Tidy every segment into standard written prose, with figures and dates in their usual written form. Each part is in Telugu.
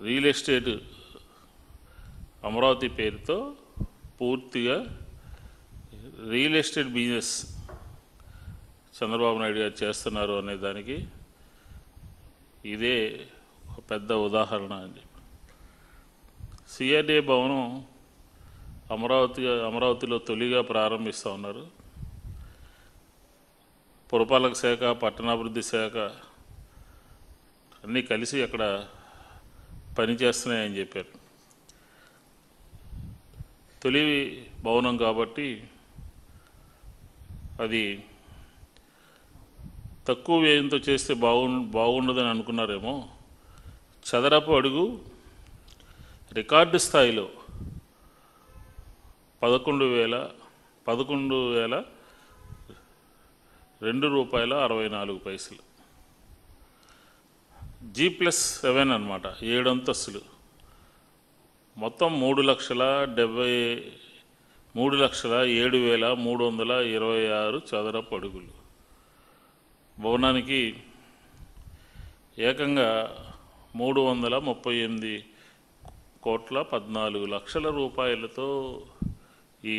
రియల్ ఎస్టేట్ అమరావతి పేరుతో పూర్తిగా real estate business Chandrababu Naidu గారు చేస్తున్నారు అనే దానికి ఇదే ఒక పెద్ద ఉదాహరణ అని చెప్పి సిఆర్డీఏ భవనం అమరావతిలో తొలిగా ప్రారంభిస్తూ ఉన్నారు. పురపాలక శాఖ, పట్టణాభివృద్ధి శాఖ అన్నీ కలిసి అక్కడ పనిచేస్తున్నాయని చెప్పారు. తొలి భవనం కాబట్టి అది తక్కువ వ్యయంతో చేస్తే బాగుండదని అనుకున్నారేమో. చదరపు అడుగు రికార్డు స్థాయిలో 11,002 రూపాయల 64 పైసలు. G+7 అన్నమాట, 7 అంతస్తులు. మొత్తం 3,07,326 చదరపు అడుగులు. భవనానికి ఏకంగా 338,14,00,000 రూపాయలతో ఈ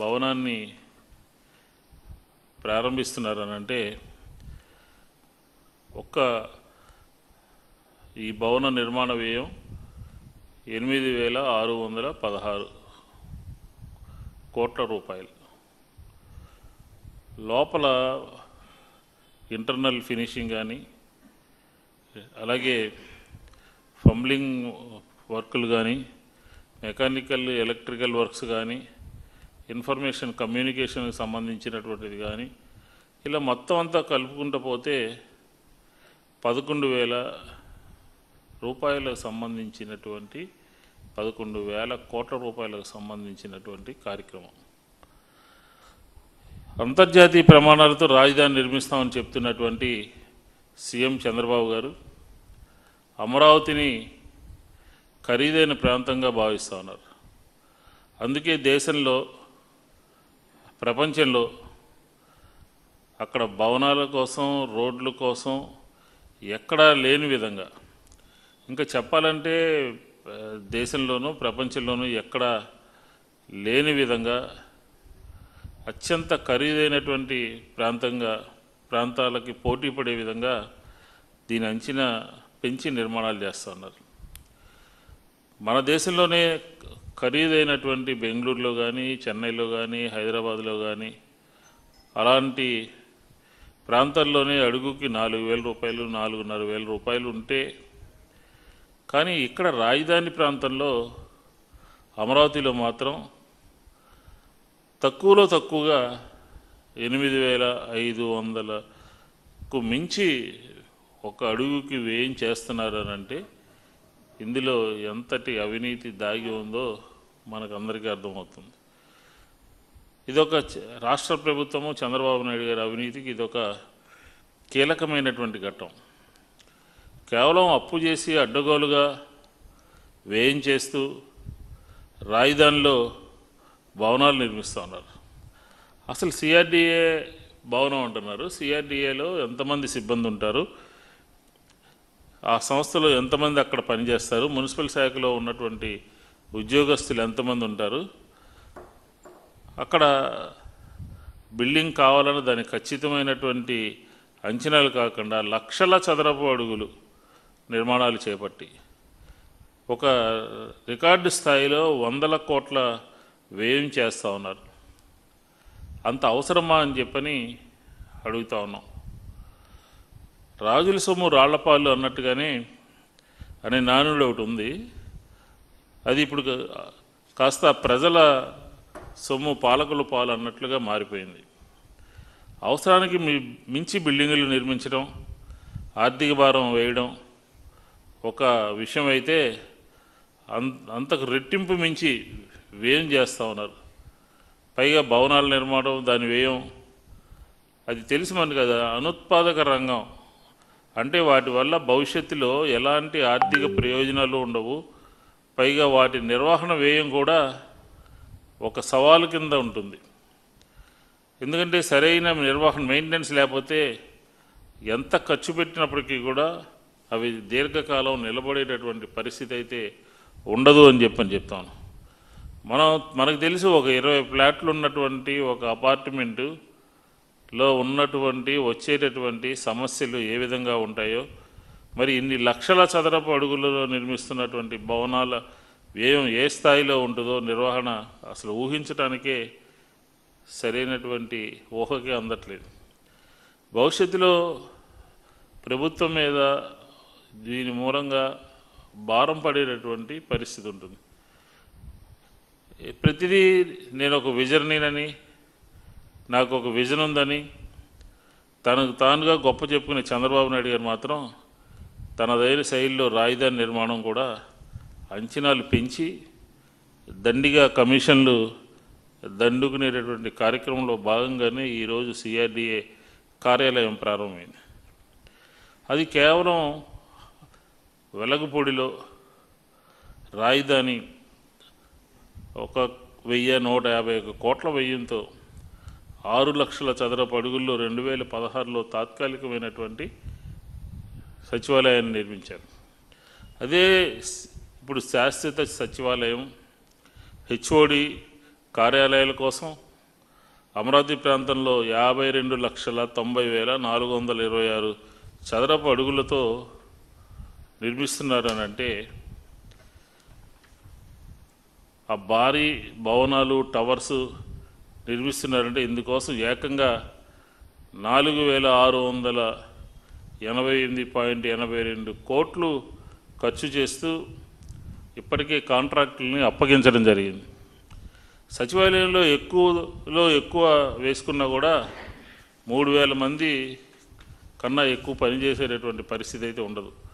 భవనాన్ని ప్రారంభిస్తున్నారనంటే ఈ భవన నిర్మాణ వ్యయం 8,616 కోట్ల రూపాయలు. లోపల ఇంటర్నల్ ఫినిషింగ్ కానీ, అలాగే ఫంబ్లింగ్ వర్కులు కానీ, మెకానికల్ ఎలక్ట్రికల్ వర్క్స్ కానీ, ఇన్ఫర్మేషన్ కమ్యూనికేషన్కి సంబంధించినటువంటిది కానీ, ఇలా మొత్తం అంతా కలుపుకుంటూ పోతే 11,000 రూపాయలకు సంబంధించినటువంటి 11,000 కోట్ల రూపాయలకు సంబంధించినటువంటి కార్యక్రమం. అంతర్జాతీయ ప్రమాణాలతో రాజధాని నిర్మిస్తామని చెప్తున్నటువంటి సీఎం చంద్రబాబు గారు అమరావతిని ఖరీదైన ప్రాంతంగా భావిస్తూ ఉన్నారు. అందుకే దేశంలో, ప్రపంచంలో అక్కడ భవనాల కోసం, రోడ్ల కోసం ఎక్కడా లేని విధంగా, ఇంకా చెప్పాలంటే దేశంలోనూ ప్రపంచంలోనూ ఎక్కడా లేని విధంగా అత్యంత ఖరీదైనటువంటి ప్రాంతాలకి పోటీ పడే విధంగా దీని అంచనా పెంచి నిర్మాణాలు చేస్తున్నారు. మన దేశంలోనే ఖరీదైనటువంటి బెంగళూరులో కానీ, చెన్నైలో కానీ, హైదరాబాద్లో కానీ అలాంటి ప్రాంతాల్లోనే అడుగుకి 4,000 రూపాయలు, 4,500 రూపాయలు ఉంటే, కానీ ఇక్కడ రాజధాని ప్రాంతంలో అమరావతిలో మాత్రం తక్కువలో తక్కువగా 8,500కు మించి ఒక అడుగుకి వ్యయం చేస్తున్నారు అని అంటే ఇందులో ఎంతటి అవినీతి దాగి ఉందో మనకందరికీ అర్థమవుతుంది. ఇదొక రాష్ట్ర ప్రభుత్వము, చంద్రబాబు నాయుడు గారి అవినీతికి ఇదొక కీలకమైనటువంటి ఘట్టం. కేవలం అప్పు చేసి అడ్డగోలుగా వ్యయం చేస్తూ రాజధానిలో భవనాలు నిర్మిస్తూ ఉన్నారు. అసలు సిఆర్డీఏ భవనం అంటున్నారు. సిఆర్డీఏలో ఎంతమంది సిబ్బంది ఉంటారు, ఆ సంస్థలో ఎంతమంది అక్కడ పనిచేస్తారు, మున్సిపల్ శాఖలో ఉన్నటువంటి ఉద్యోగస్తులు ఎంతమంది ఉంటారు, అక్కడ బిల్డింగ్ కావాలని దాని ఖచ్చితమైనటువంటి అంచనాలు కాకుండా లక్షల చదరపు అడుగులు నిర్మాణాలు చేపట్టి ఒక రికార్డు స్థాయిలో 100 కోట్ల వ్యయం చేస్తూ ఉన్నారు. అంత అవసరమా అని చెప్పని అడుగుతూ ఉన్నాం. రాజుల సొమ్ము రాళ్లపాలు అన్నట్టుగానే అనే నానుడు ఒకటి ఉంది. అది ఇప్పుడు కాస్త ప్రజల సొమ్ము పాలకుల పాలు అన్నట్లుగా మారిపోయింది. అవసరానికి మించి బిల్డింగులు నిర్మించడం, ఆర్థిక భారం వేయడం ఒక విషయం అయితే, అంతకు రెట్టింపు మించి వ్యయం చేస్తూ ఉన్నారు. పైగా భవనాల నిర్మాణం, దాని వ్యయం అది తెలిసి మనకు కదా. అనుత్పాదక రంగం అంటే వాటి వల్ల భవిష్యత్తులో ఎలాంటి ఆర్థిక ప్రయోజనాలు ఉండవు. పైగా వాటి నిర్వహణ వ్యయం కూడా ఒక సవాలు కింద ఉంటుంది. ఎందుకంటే సరైన నిర్వహణ, మెయింటెనెన్స్ లేకపోతే ఎంత ఖర్చు పెట్టినప్పటికీ కూడా అవి దీర్ఘకాలం నిలబడేటటువంటి పరిస్థితి అయితే ఉండదు అని చెప్తాను. మనకు తెలిసి ఒక 20 ఫ్లాట్లు ఉన్నటువంటి ఒక అపార్ట్మెంటులో ఉన్నటువంటి వచ్చేటటువంటి సమస్యలు ఏ విధంగా ఉంటాయో, మరి ఇన్ని లక్షల చదరపు అడుగులలో నిర్మిస్తున్నటువంటి భవనాల వ్యయం ఏ స్థాయిలో ఉంటుందో నిర్వహణ అసలు ఊహించడానికే సరైనటువంటి ఊహకే అందట్లేదు. భవిష్యత్తులో ప్రభుత్వం మీద దీని మూలంగా భారం పడేటటువంటి పరిస్థితి ఉంటుంది. ప్రతిదీ నేను ఒక విజనరీనని, నాకు ఒక విజన్ ఉందని తనకు తానుగా గొప్ప చెప్పుకునే చంద్రబాబు నాయుడు గారు మాత్రం తనదైన శైలిలో రాజధాని నిర్మాణం కూడా అంచనాలు పెంచి దండిగా కమిషన్లు దండుకునేటటువంటి కార్యక్రమంలో భాగంగానే ఈరోజు సిఆర్డిఏ కార్యాలయం ప్రారంభమైంది. అది కేవలం వెలగపూడిలో రాజధాని 1,151 కోట్ల వ్యయంతో 6 లక్షల చదరపు అడుగుల్లో 2016లో తాత్కాలికమైనటువంటి సచివాలయాన్ని నిర్మించారు. అదే ఇప్పుడు శాశ్వత సచివాలయం హెచ్ఓడి కార్యాలయాల కోసం అమరావతి ప్రాంతంలో 52,90,426 చదరపు అడుగులతో నిర్మిస్తున్నారని అంటే, ఆ భారీ భవనాలు టవర్స్ నిర్మిస్తున్నారంటే ఇందుకోసం ఏకంగా 4,688.82 కోట్లు ఖర్చు చేస్తూ ఇప్పటికే కాంట్రాక్టులని అప్పగించడం జరిగింది. సచివాలయంలో ఎక్కువ వేసుకున్నా కూడా 3,000 మంది కన్నా ఎక్కువ పనిచేసేటటువంటి పరిస్థితి అయితే ఉండదు.